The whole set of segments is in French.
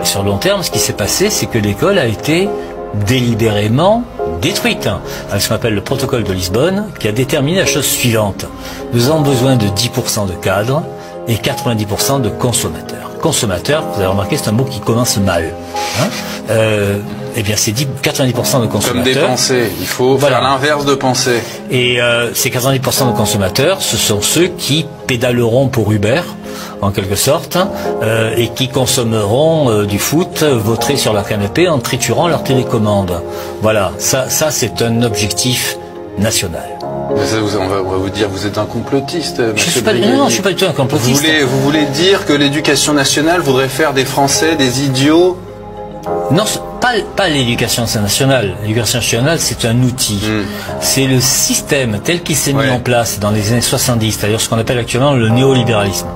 Sur le long terme, ce qui s'est passé, c'est que l'école a été délibérément détruite, avec ce qu'on appelle le protocole de Lisbonne, qui a déterminé la chose suivante. Nous avons besoin de 10% de cadres et 90% de consommateurs. Consommateurs, vous avez remarqué, c'est un mot qui commence mal. Eh bien, c'est 90% de consommateurs. Comme des pensées, il faut faire l'inverse de pensée. Et ces 90% de consommateurs, ce sont ceux qui pédaleront pour Uber, en quelque sorte, et qui consommeront du foot vautré sur leur canapé en triturant leur télécommande. Voilà, ça c'est un objectif national. On va vous dire, vous êtes un complotiste. Non, je ne suis pas du tout un complotiste. Vous voulez dire que l'éducation nationale voudrait faire des Français des idiots? Non, pas l'éducation nationale. L'éducation nationale, c'est un outil. C'est le système tel qu'il s'est mis en place dans les années 70, c'est-à-dire ce qu'on appelle actuellement le néolibéralisme.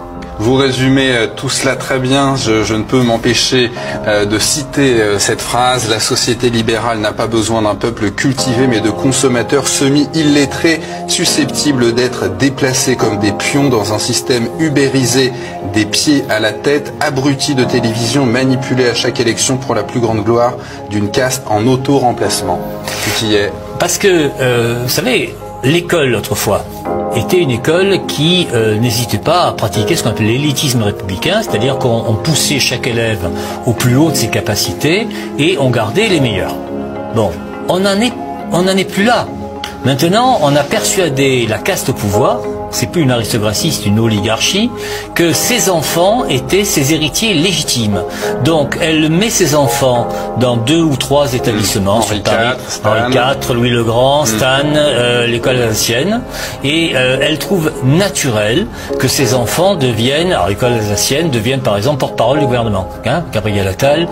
Vous résumez tout cela très bien. Je ne peux m'empêcher de citer cette phrase. La société libérale n'a pas besoin d'un peuple cultivé, mais de consommateurs semi-illettrés, susceptibles d'être déplacés comme des pions dans un système ubérisé, des pieds à la tête, abrutis de télévision, manipulés à chaque élection pour la plus grande gloire d'une caste en auto-remplacement. Tout y est. Parce que, vous savez, l'école, autrefois, était une école qui n'hésitait pas à pratiquer ce qu'on appelle l'élitisme républicain, c'est-à-dire qu'on poussait chaque élève au plus haut de ses capacités et on gardait les meilleurs. Bon, on n'en est plus là. Maintenant, on a persuadé la caste au pouvoir, c'est plus une aristocratie, c'est une oligarchie, que ses enfants étaient ses héritiers légitimes. Donc, elle met ses enfants dans 2 ou 3 établissements sur Paris. Henri IV, Louis le Grand, Stan, l'école alsacienne. Et elle trouve naturel que ses enfants deviennent, alors l'école alsacienne, deviennent par exemple porte-parole du gouvernement. Gabriel Attal,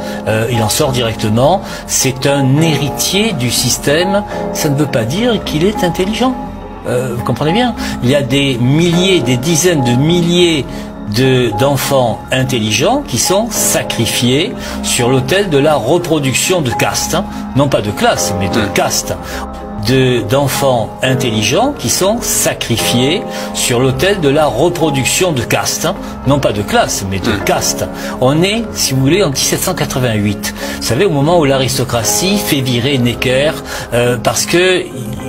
il en sort directement. C'est un héritier du système. Ça ne veut pas dire qu'il est intelligent. Vous comprenez bien, il y a des milliers, des dizaines de milliers d'enfants intelligents qui sont sacrifiés sur l'autel de la reproduction de caste, non pas de classe, mais de caste. D'enfants intelligents qui sont sacrifiés sur l'autel de la reproduction de caste, non pas de classe, mais de caste. On est, si vous voulez, en 1788. Vous savez, au moment où l'aristocratie fait virer Necker parce que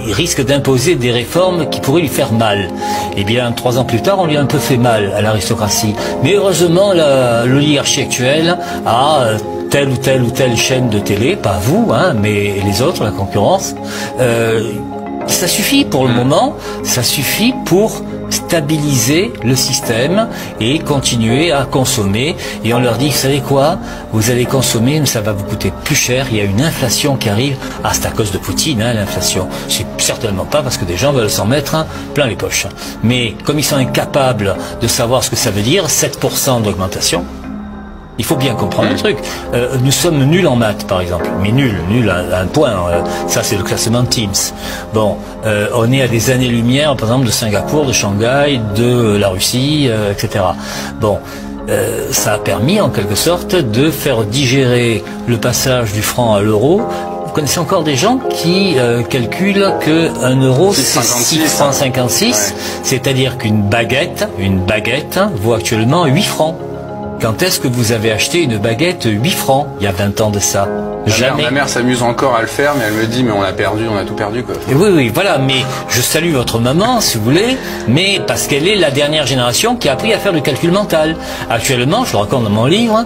il risque d'imposer des réformes qui pourraient lui faire mal. Eh bien, 3 ans plus tard, on lui a un peu fait mal à l'aristocratie. Mais heureusement, l'oligarchie actuelle a telle ou telle chaîne de télé, pas vous, mais les autres, la concurrence. Ça suffit pour le moment, ça suffit pour stabiliser le système et continuer à consommer. Et on leur dit, vous savez quoi, vous allez consommer, mais ça va vous coûter plus cher, il y a une inflation qui arrive. Ah, c'est à cause de Poutine, l'inflation. C'est certainement pas parce que des gens veulent s'en mettre plein les poches. Mais comme ils sont incapables de savoir ce que ça veut dire, 7% d'augmentation, il faut bien comprendre le truc. Nous sommes nuls en maths, par exemple. Mais nuls à un point. Ça, c'est le classement Teams. Bon, on est à des années-lumière, par exemple, de Singapour, de Shanghai, de la Russie, etc. Bon, ça a permis, en quelque sorte, de faire digérer le passage du franc à l'euro. Vous connaissez encore des gens qui calculent que 1 euro, c'est 6 francs 56, c'est-à-dire qu'une baguette vaut actuellement 8 francs. Quand est-ce que vous avez acheté une baguette 8 francs il y a 20 ans de ça? Jamais. Ma mère s'amuse encore à le faire, mais elle me dit, mais on a tout perdu, quoi. Et oui, voilà, mais je salue votre maman, si vous voulez, mais parce qu'elle est la dernière génération qui a appris à faire le calcul mental. Actuellement, je le raconte dans mon livre,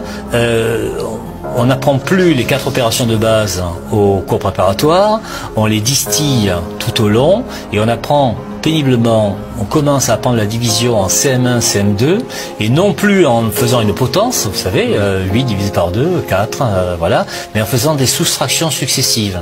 on n'apprend plus les 4 opérations de base au cours préparatoire, on les distille tout au long, et on apprend péniblement, on commence à apprendre la division en CM1, CM2, et non plus en faisant une potence, vous savez, 8 divisé par 2, 4, voilà, mais en faisant des soustractions successives.